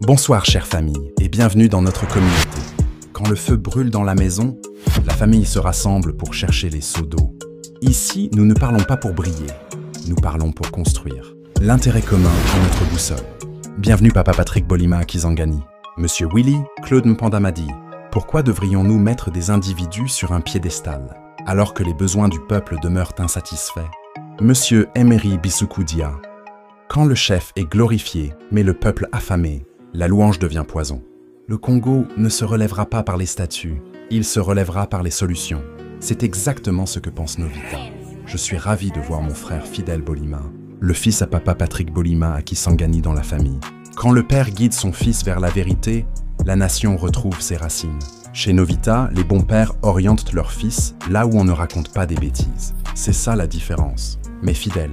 Bonsoir chère famille et bienvenue dans notre communauté. Quand le feu brûle dans la maison, la famille se rassemble pour chercher les seaux d'eau. Ici, nous ne parlons pas pour briller, nous parlons pour construire. L'intérêt commun est notre boussole. Bienvenue Papa Patrick Bolima à Kisangani. Monsieur Willy, Claude Mpandamadi. Pourquoi devrions-nous mettre des individus sur un piédestal, alors que les besoins du peuple demeurent insatisfaits? Monsieur Emery Bissoukou-Dia. Quand le chef est glorifié, mais le peuple affamé, la louange devient poison. Le Congo ne se relèvera pas par les statuts, il se relèvera par les solutions. C'est exactement ce que pense Novita. Je suis ravi de voir mon frère Fidèle Bolima, le fils à Papa Patrick Bolima à Kisangani dans la famille. Quand le père guide son fils vers la vérité, la nation retrouve ses racines. Chez Novita, les bons pères orientent leurs fils là où on ne raconte pas des bêtises. C'est ça la différence. Mais Fidèle,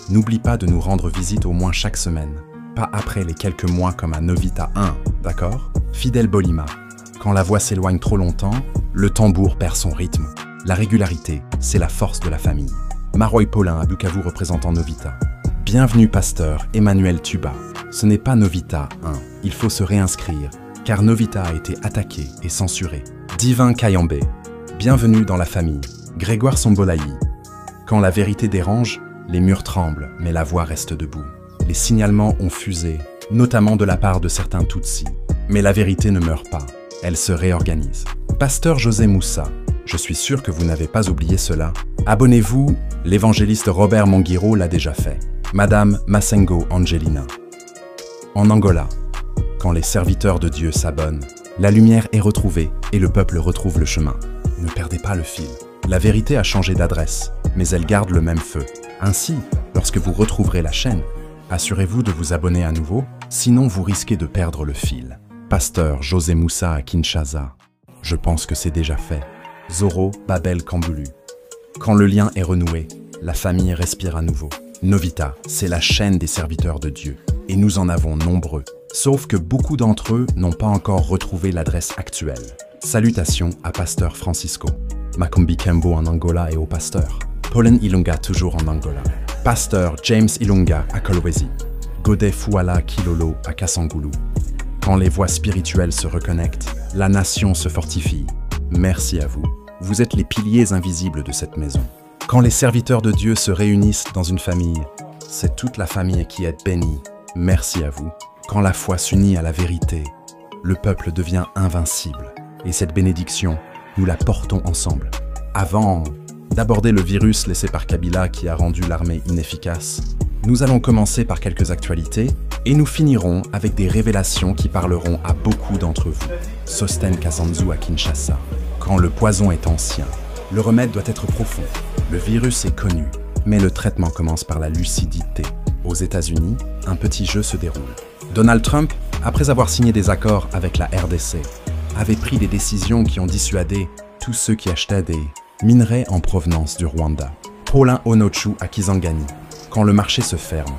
n'oublie pas de nous rendre visite au moins chaque semaine. Pas après les quelques mois comme à Novita 1, d'accord? Fidèle Bolima, quand la voix s'éloigne trop longtemps, le tambour perd son rythme. La régularité, c'est la force de la famille. Maroy Paulin à Bukavu représentant Novita. Bienvenue pasteur Emmanuel Tuba. Ce n'est pas Novita 1, il faut se réinscrire, car Novita a été attaqué et censuré. Divin Kayambé, bienvenue dans la famille. Grégoire Sombolaï. Quand la vérité dérange, les murs tremblent, mais la voix reste debout. Les signalements ont fusé, notamment de la part de certains Tutsis. Mais la vérité ne meurt pas, elle se réorganise. Pasteur José Moussa, je suis sûr que vous n'avez pas oublié cela. Abonnez-vous, l'évangéliste Robert Monguiro l'a déjà fait. Madame Massengo Angelina. En Angola, quand les serviteurs de Dieu s'abonnent, la lumière est retrouvée et le peuple retrouve le chemin. Ne perdez pas le fil. La vérité a changé d'adresse, mais elle garde le même feu. Ainsi, lorsque vous retrouverez la chaîne, assurez-vous de vous abonner à nouveau, sinon vous risquez de perdre le fil. Pasteur José Moussa à Kinshasa. Je pense que c'est déjà fait. Zoro Babel Kambulu. Quand le lien est renoué, la famille respire à nouveau. Novita, c'est la chaîne des serviteurs de Dieu. Et nous en avons nombreux. Sauf que beaucoup d'entre eux n'ont pas encore retrouvé l'adresse actuelle. Salutations à Pasteur Francisco. Makumbi Kembo en Angola et au pasteur. Pauline Ilunga toujours en Angola. Pasteur James Ilunga à Kolwezi. Godet Fouala Kilolo à Kassangoulou. Quand les voix spirituelles se reconnectent, la nation se fortifie. Merci à vous. Vous êtes les piliers invisibles de cette maison. Quand les serviteurs de Dieu se réunissent dans une famille, c'est toute la famille qui est bénie. Merci à vous. Quand la foi s'unit à la vérité, le peuple devient invincible. Et cette bénédiction, nous la portons ensemble. Avant d'aborder le virus laissé par Kabila qui a rendu l'armée inefficace, nous allons commencer par quelques actualités et nous finirons avec des révélations qui parleront à beaucoup d'entre vous. Sosten Kazanzu à Kinshasa. Quand le poison est ancien, le remède doit être profond. Le virus est connu, mais le traitement commence par la lucidité. Aux États-Unis, un petit jeu se déroule. Donald Trump, après avoir signé des accords avec la RDC, avait pris des décisions qui ont dissuadé tous ceux qui achetaient des minerais en provenance du Rwanda. Paulin Onochu à Kisangani. Quand le marché se ferme,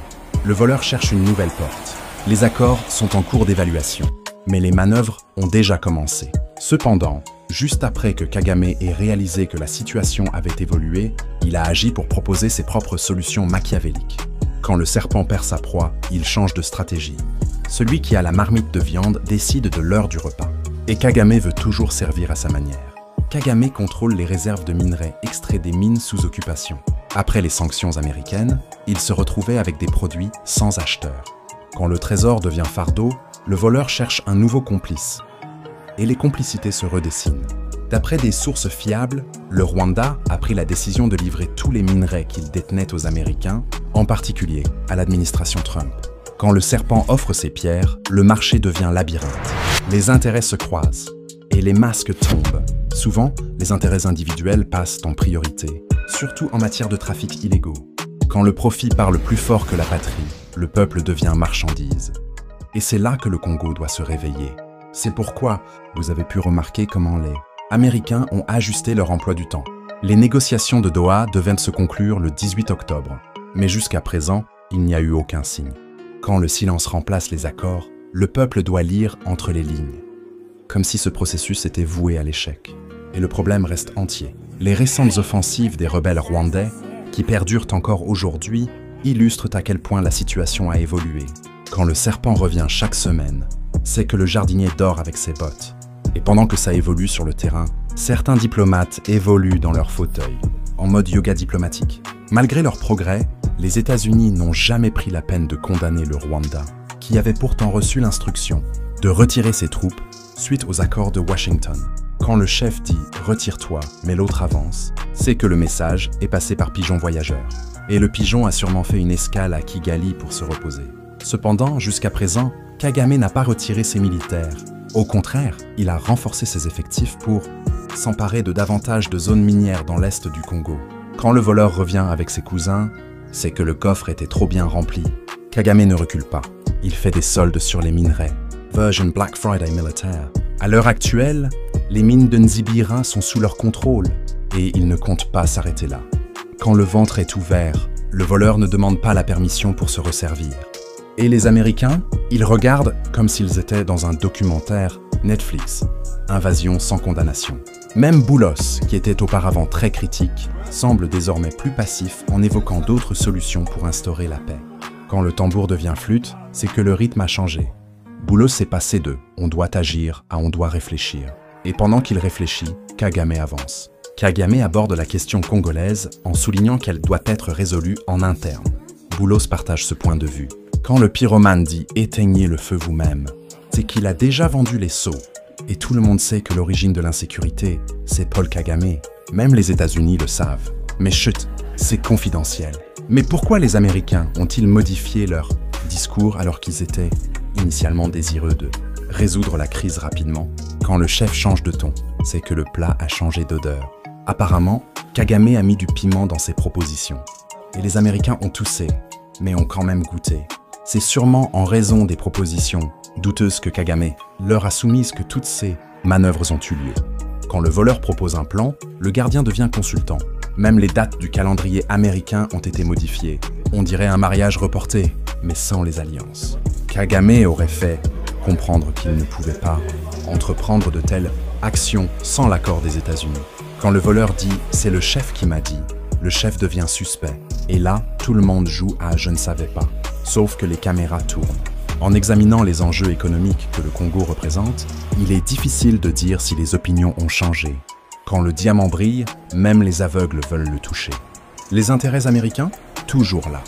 le voleur cherche une nouvelle porte. Les accords sont en cours d'évaluation, mais les manœuvres ont déjà commencé. Cependant, juste après que Kagame ait réalisé que la situation avait évolué, il a agi pour proposer ses propres solutions machiavéliques. Quand le serpent perd sa proie, il change de stratégie. Celui qui a la marmite de viande décide de l'heure du repas. Et Kagame veut toujours servir à sa manière. Kagame contrôle les réserves de minerais extraits des mines sous occupation. Après les sanctions américaines, il se retrouvait avec des produits sans acheteur. Quand le trésor devient fardeau, le voleur cherche un nouveau complice. Et les complicités se redessinent. D'après des sources fiables, le Rwanda a pris la décision de livrer tous les minerais qu'il détenait aux Américains, en particulier à l'administration Trump. Quand le serpent offre ses pierres, le marché devient labyrinthe. Les intérêts se croisent et les masques tombent. Souvent, les intérêts individuels passent en priorité, surtout en matière de trafic illégaux. Quand le profit parle plus fort que la patrie, le peuple devient marchandise. Et c'est là que le Congo doit se réveiller. C'est pourquoi vous avez pu remarquer comment les Américains ont ajusté leur emploi du temps. Les négociations de Doha devaient se conclure le 18 octobre, mais jusqu'à présent, il n'y a eu aucun signe. Quand le silence remplace les accords, le peuple doit lire entre les lignes. Comme si ce processus était voué à l'échec. Et le problème reste entier. Les récentes offensives des rebelles rwandais, qui perdurent encore aujourd'hui, illustrent à quel point la situation a évolué. Quand le serpent revient chaque semaine, c'est que le jardinier dort avec ses bottes. Et pendant que ça évolue sur le terrain, certains diplomates évoluent dans leur fauteuil, en mode yoga diplomatique. Malgré leur progrès, les États-Unis n'ont jamais pris la peine de condamner le Rwanda, qui avait pourtant reçu l'instruction de retirer ses troupes suite aux accords de Washington. Quand le chef dit « retire-toi, mais l'autre avance », c'est que le message est passé par pigeon voyageur. Et le pigeon a sûrement fait une escale à Kigali pour se reposer. Cependant, jusqu'à présent, Kagame n'a pas retiré ses militaires. Au contraire, il a renforcé ses effectifs pour s'emparer de davantage de zones minières dans l'est du Congo. Quand le voleur revient avec ses cousins, c'est que le coffre était trop bien rempli. Kagame ne recule pas. Il fait des soldes sur les minerais. Version Black Friday militaire. À l'heure actuelle, les mines de Nzibira sont sous leur contrôle et il ne compte pas s'arrêter là. Quand le ventre est ouvert, le voleur ne demande pas la permission pour se resservir. Et les Américains, ils regardent comme s'ils étaient dans un documentaire Netflix. Invasion sans condamnation. Même Boulos, qui était auparavant très critique, semble désormais plus passif en évoquant d'autres solutions pour instaurer la paix. Quand le tambour devient flûte, c'est que le rythme a changé. Boulos est passé de « on doit agir » à « on doit réfléchir ». Et pendant qu'il réfléchit, Kagame avance. Kagame aborde la question congolaise en soulignant qu'elle doit être résolue en interne. Boulos partage ce point de vue. Quand le pyromane dit « éteignez le feu vous-même », c'est qu'il a déjà vendu les seaux. Et tout le monde sait que l'origine de l'insécurité, c'est Paul Kagame. Même les États-Unis le savent. Mais chut, c'est confidentiel. Mais pourquoi les Américains ont-ils modifié leur discours alors qu'ils étaient initialement désireux de résoudre la crise rapidement? Quand le chef change de ton, c'est que le plat a changé d'odeur. Apparemment, Kagame a mis du piment dans ses propositions. Et les Américains ont toussé, mais ont quand même goûté. C'est sûrement en raison des propositions douteuses que Kagame leur a soumises que toutes ces manœuvres ont eu lieu. Quand le voleur propose un plan, le gardien devient consultant. Même les dates du calendrier américain ont été modifiées. On dirait un mariage reporté, mais sans les alliances. Kagame aurait fait comprendre qu'il ne pouvait pas entreprendre de telles actions sans l'accord des États-Unis. Quand le voleur dit « c'est le chef qui m'a dit », le chef devient suspect. Et là, tout le monde joue à « je ne savais pas », sauf que les caméras tournent. En examinant les enjeux économiques que le Congo représente, il est difficile de dire si les opinions ont changé. Quand le diamant brille, même les aveugles veulent le toucher. Les intérêts américains? Toujours là,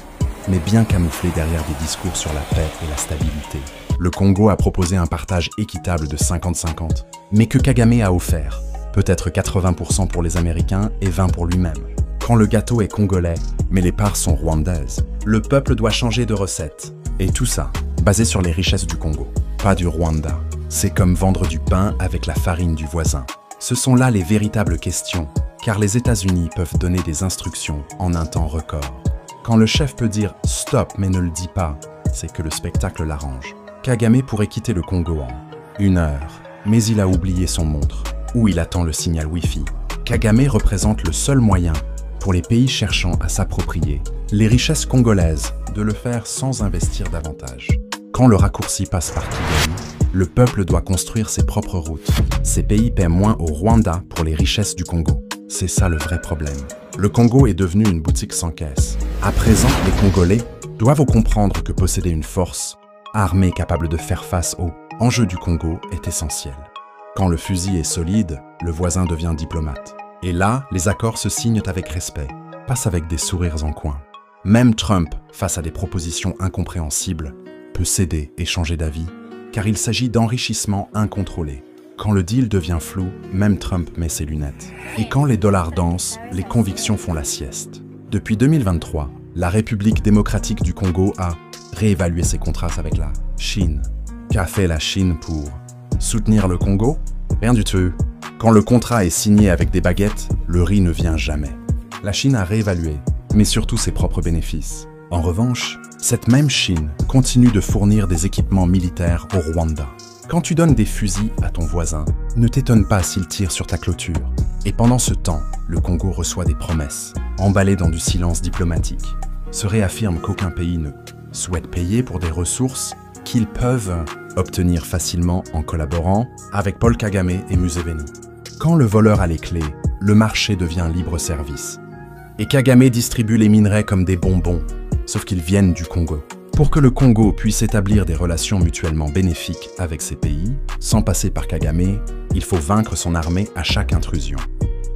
mais bien camouflés derrière des discours sur la paix et la stabilité. Le Congo a proposé un partage équitable de 50-50, mais que Kagame a offert, peut-être 80% pour les Américains et 20% pour lui-même. Quand le gâteau est congolais, mais les parts sont rwandaises, le peuple doit changer de recette. Et tout ça, basé sur les richesses du Congo, pas du Rwanda. C'est comme vendre du pain avec la farine du voisin. Ce sont là les véritables questions, car les États-Unis peuvent donner des instructions en un temps record. Quand le chef peut dire « stop » mais ne le dit pas, c'est que le spectacle l'arrange. Kagame pourrait quitter le Congo en 1 heure, mais il a oublié son montre, où il attend le signal Wi-Fi. Kagame représente le seul moyen, pour les pays cherchant à s'approprier les richesses congolaises, de le faire sans investir davantage. Quand le raccourci passe par Kigali, le peuple doit construire ses propres routes. Ces pays paient moins au Rwanda pour les richesses du Congo. C'est ça le vrai problème. Le Congo est devenu une boutique sans caisse. À présent, les Congolais doivent comprendre que posséder une force armée capable de faire face aux enjeux du Congo est essentiel. Quand le fusil est solide, le voisin devient diplomate. Et là, les accords se signent avec respect, passent avec des sourires en coin. Même Trump, face à des propositions incompréhensibles, peut céder et changer d'avis, car il s'agit d'enrichissement incontrôlé. Quand le deal devient flou, même Trump met ses lunettes. Et quand les dollars dansent, les convictions font la sieste. Depuis 2023, la République démocratique du Congo a réévalué ses contrats avec la Chine. Qu'a fait la Chine pour soutenir le Congo? Rien du tout. Quand le contrat est signé avec des baguettes, le riz ne vient jamais. La Chine a réévalué, mais surtout ses propres bénéfices. En revanche, cette même Chine continue de fournir des équipements militaires au Rwanda. Quand tu donnes des fusils à ton voisin, ne t'étonne pas s'il tire sur ta clôture. Et pendant ce temps, le Congo reçoit des promesses, emballées dans du silence diplomatique, se réaffirme qu'aucun pays ne souhaite payer pour des ressources qu'ils peuvent obtenir facilement en collaborant avec Paul Kagame et Museveni. Quand le voleur a les clés, le marché devient libre-service. Et Kagame distribue les minerais comme des bonbons, sauf qu'ils viennent du Congo. Pour que le Congo puisse établir des relations mutuellement bénéfiques avec ces pays, sans passer par Kagame, il faut vaincre son armée à chaque intrusion.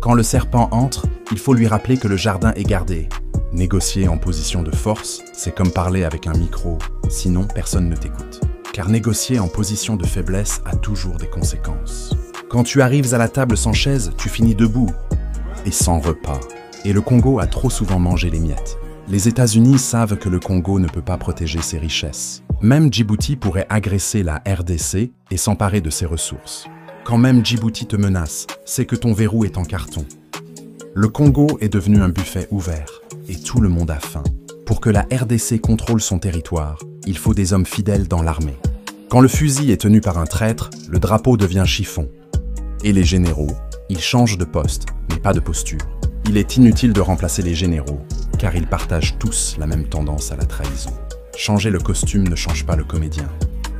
Quand le serpent entre, il faut lui rappeler que le jardin est gardé. Négocier en position de force, c'est comme parler avec un micro, sinon personne ne t'écoute. Car négocier en position de faiblesse a toujours des conséquences. Quand tu arrives à la table sans chaise, tu finis debout et sans repas. Et le Congo a trop souvent mangé les miettes. Les États-Unis savent que le Congo ne peut pas protéger ses richesses. Même Djibouti pourrait agresser la RDC et s'emparer de ses ressources. Quand même Djibouti te menace, c'est que ton verrou est en carton. Le Congo est devenu un buffet ouvert et tout le monde a faim. Pour que la RDC contrôle son territoire, il faut des hommes fidèles dans l'armée. Quand le fusil est tenu par un traître, le drapeau devient chiffon. Et les généraux, ils changent de poste, mais pas de posture. Il est inutile de remplacer les généraux, car ils partagent tous la même tendance à la trahison. Changer le costume ne change pas le comédien.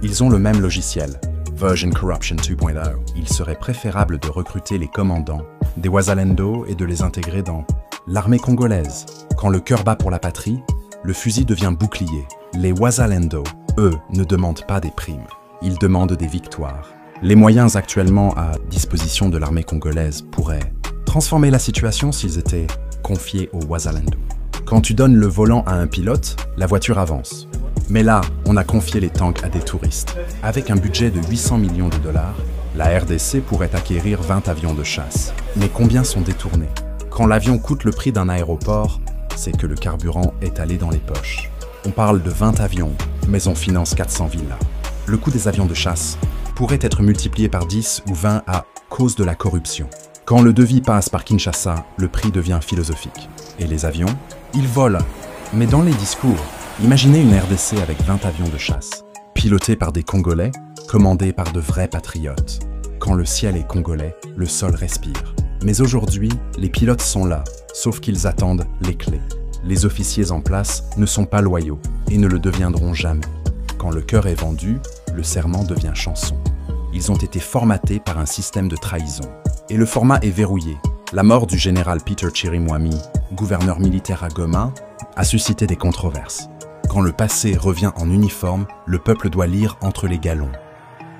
Ils ont le même logiciel, Version Corruption 2.0. Il serait préférable de recruter les commandants des Wazalendo et de les intégrer dans l'armée congolaise. Quand le cœur bat pour la patrie, le fusil devient bouclier. Les Wazalendo, eux, ne demandent pas des primes. Ils demandent des victoires. Les moyens actuellement à disposition de l'armée congolaise pourraient transformer la situation s'ils étaient confiés aux Wazalendo. Quand tu donnes le volant à un pilote, la voiture avance. Mais là, on a confié les tanks à des touristes. Avec un budget de 800 millions de dollars, la RDC pourrait acquérir 20 avions de chasse. Mais combien sont détournés? Quand l'avion coûte le prix d'un aéroport, c'est que le carburant est allé dans les poches. On parle de 20 avions, mais on finance 400 villas. Le coût des avions de chasse pourrait être multiplié par 10 ou 20 à cause de la corruption. Quand le devis passe par Kinshasa, le prix devient philosophique. Et les avions, ils volent. Mais dans les discours, imaginez une RDC avec 20 avions de chasse, pilotés par des Congolais, commandés par de vrais patriotes. Quand le ciel est congolais, le sol respire. Mais aujourd'hui, les pilotes sont là, sauf qu'ils attendent les clés. Les officiers en place ne sont pas loyaux et ne le deviendront jamais. Quand le cœur est vendu, le serment devient chanson. Ils ont été formatés par un système de trahison. Et le format est verrouillé. La mort du général Peter Chirimwami, gouverneur militaire à Goma, a suscité des controverses. Quand le passé revient en uniforme, le peuple doit lire entre les galons.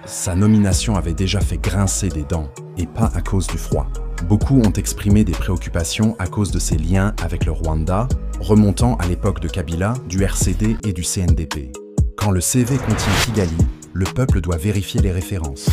Sa nomination avait déjà fait grincer des dents, et pas à cause du froid. Beaucoup ont exprimé des préoccupations à cause de ses liens avec le Rwanda, remontant à l'époque de Kabila, du RCD et du CNDP. Quand le CV contient Kigali, le peuple doit vérifier les références.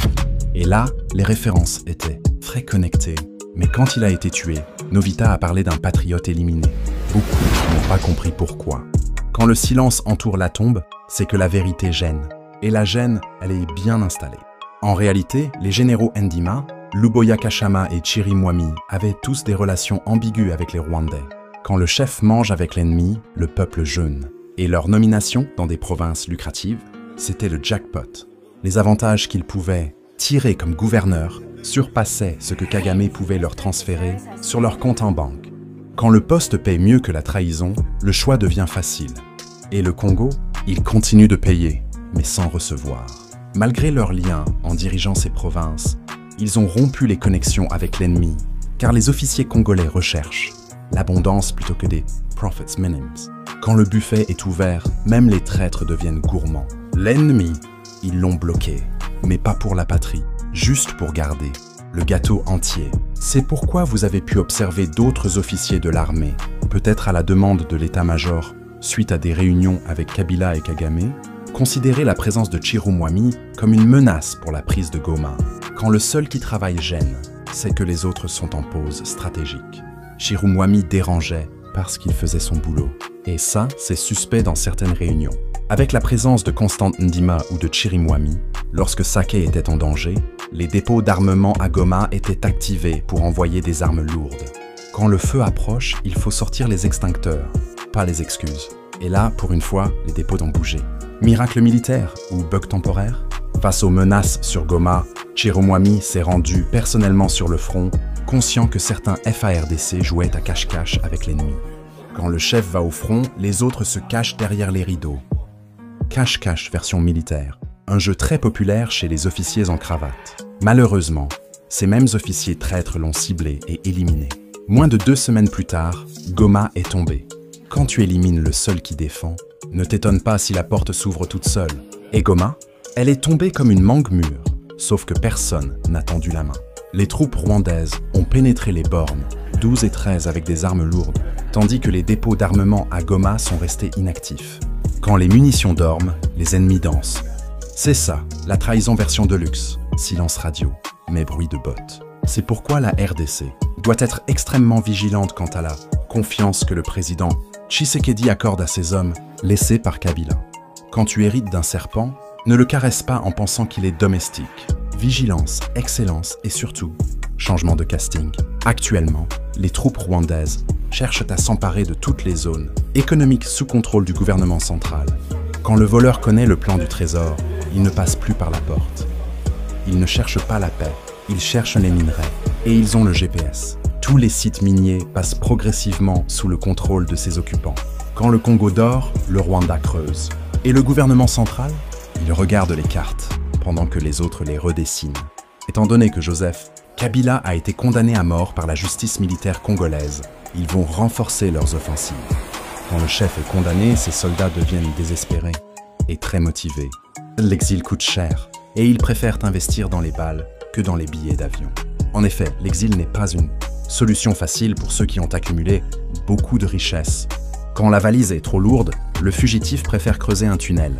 Et là, les références étaient très connectées. Mais quand il a été tué, Novita a parlé d'un patriote éliminé. Beaucoup n'ont pas compris pourquoi. Quand le silence entoure la tombe, c'est que la vérité gêne. Et la gêne, elle est bien installée. En réalité, les généraux Ndima, Luboya Kashama et Chirimwami avaient tous des relations ambiguës avec les Rwandais. Quand le chef mange avec l'ennemi, le peuple jeûne. Et leur nomination dans des provinces lucratives, c'était le jackpot. Les avantages qu'ils pouvaient tirer comme gouverneurs surpassaient ce que Kagame pouvait leur transférer sur leur compte en banque. Quand le poste paie mieux que la trahison, le choix devient facile. Et le Congo, il continue de payer, mais sans recevoir. Malgré leurs liens en dirigeant ces provinces, ils ont rompu les connexions avec l'ennemi, car les officiers congolais recherchent l'abondance plutôt que des profits minims. Quand le buffet est ouvert, même les traîtres deviennent gourmands. L'ennemi, ils l'ont bloqué, mais pas pour la patrie, juste pour garder le gâteau entier. C'est pourquoi vous avez pu observer d'autres officiers de l'armée, peut-être à la demande de l'état-major, suite à des réunions avec Kabila et Kagame, considérer la présence de Chirimwami comme une menace pour la prise de Goma. Quand le seul qui travaille gêne, c'est que les autres sont en pause stratégique. Chirimwami dérangeait parce qu'il faisait son boulot. Et ça, c'est suspect dans certaines réunions. Avec la présence de Constant Ndima ou de Chirimwami, lorsque Saké était en danger, les dépôts d'armement à Goma étaient activés pour envoyer des armes lourdes. Quand le feu approche, il faut sortir les extincteurs, pas les excuses. Et là, pour une fois, les dépôts ont bougé. Miracle militaire ou bug temporaire? Face aux menaces sur Goma, Chirimwami s'est rendu personnellement sur le front, conscient que certains FARDC jouaient à cache-cache avec l'ennemi. Quand le chef va au front, les autres se cachent derrière les rideaux. Cache-cache version militaire, un jeu très populaire chez les officiers en cravate. Malheureusement, ces mêmes officiers traîtres l'ont ciblé et éliminé. Moins de 2 semaines plus tard, Goma est tombé. Quand tu élimines le seul qui défend, Ne t'étonne pas si la porte s'ouvre toute seule. Et Goma, elle est tombée comme une mangue mûre, sauf que personne n'a tendu la main. Les troupes rwandaises ont pénétré les bornes, 12 et 13 avec des armes lourdes, tandis que les dépôts d'armement à Goma sont restés inactifs. Quand les munitions dorment, les ennemis dansent. C'est ça, la trahison version de luxe. Silence radio, mais bruit de bottes. C'est pourquoi la RDC doit être extrêmement vigilante quant à la confiance que le président Tshisekedi accorde à ses hommes laissés par Kabila. Quand tu hérites d'un serpent, ne le caresse pas en pensant qu'il est domestique. Vigilance, excellence et surtout, changement de casting. Actuellement, les troupes rwandaises cherchent à s'emparer de toutes les zones économiques sous contrôle du gouvernement central. Quand le voleur connaît le plan du trésor, il ne passe plus par la porte. Ils ne cherchent pas la paix, ils cherchent les minerais. Et ils ont le GPS. Tous les sites miniers passent progressivement sous le contrôle de ses occupants. Quand le Congo dort, le Rwanda creuse. Et le gouvernement central, il regarde les cartes, pendant que les autres les redessinent. Étant donné que Joseph Kabila a été condamné à mort par la justice militaire congolaise, ils vont renforcer leurs offensives. Quand le chef est condamné, ses soldats deviennent désespérés et très motivés. L'exil coûte cher, et ils préfèrent investir dans les balles que dans les billets d'avion. En effet, l'exil n'est pas une solution facile pour ceux qui ont accumulé beaucoup de richesses. Quand la valise est trop lourde, le fugitif préfère creuser un tunnel.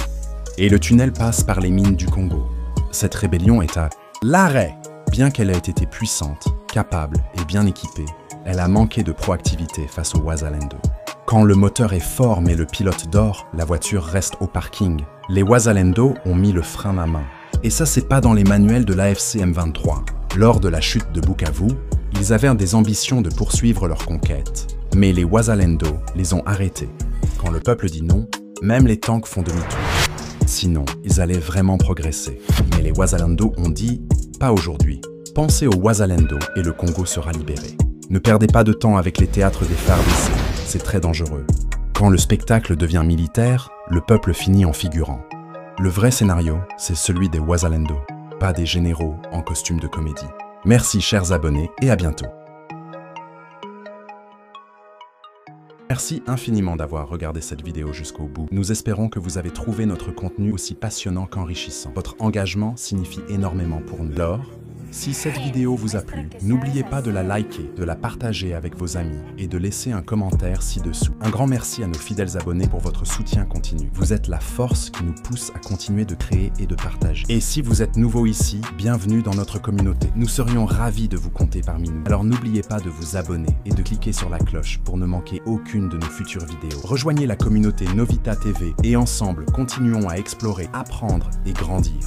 Et le tunnel passe par les mines du Congo. Cette rébellion est à l'arrêt. Bien qu'elle ait été puissante, capable et bien équipée, elle a manqué de proactivité face au Wazalendo. Quand le moteur est fort mais le pilote dort, la voiture reste au parking. Les Wazalendo ont mis le frein à main. Et ça, c'est pas dans les manuels de l'AFC M23. Lors de la chute de Bukavu, ils avaient des ambitions de poursuivre leur conquête. Mais les Wazalendo les ont arrêtés. Quand le peuple dit non, même les tanks font demi-tour. Sinon, ils allaient vraiment progresser. Mais les Wazalendo ont dit « pas aujourd'hui ». Pensez aux Wazalendo et le Congo sera libéré. Ne perdez pas de temps avec les théâtres des FARDC, c'est très dangereux. Quand le spectacle devient militaire, le peuple finit en figurant. Le vrai scénario, c'est celui des Wazalendo, pas des généraux en costume de comédie. Merci chers abonnés et à bientôt. Merci infiniment d'avoir regardé cette vidéo jusqu'au bout. Nous espérons que vous avez trouvé notre contenu aussi passionnant qu'enrichissant. Votre engagement signifie énormément pour nous. Alors, si cette vidéo vous a plu, n'oubliez pas de la liker, de la partager avec vos amis et de laisser un commentaire ci-dessous. Un grand merci à nos fidèles abonnés pour votre soutien continu. Vous êtes la force qui nous pousse à continuer de créer et de partager. Et si vous êtes nouveau ici, bienvenue dans notre communauté. Nous serions ravis de vous compter parmi nous. Alors n'oubliez pas de vous abonner et de cliquer sur la cloche pour ne manquer aucune de nos futures vidéos. Rejoignez la communauté Novita TV et ensemble, continuons à explorer, apprendre et grandir.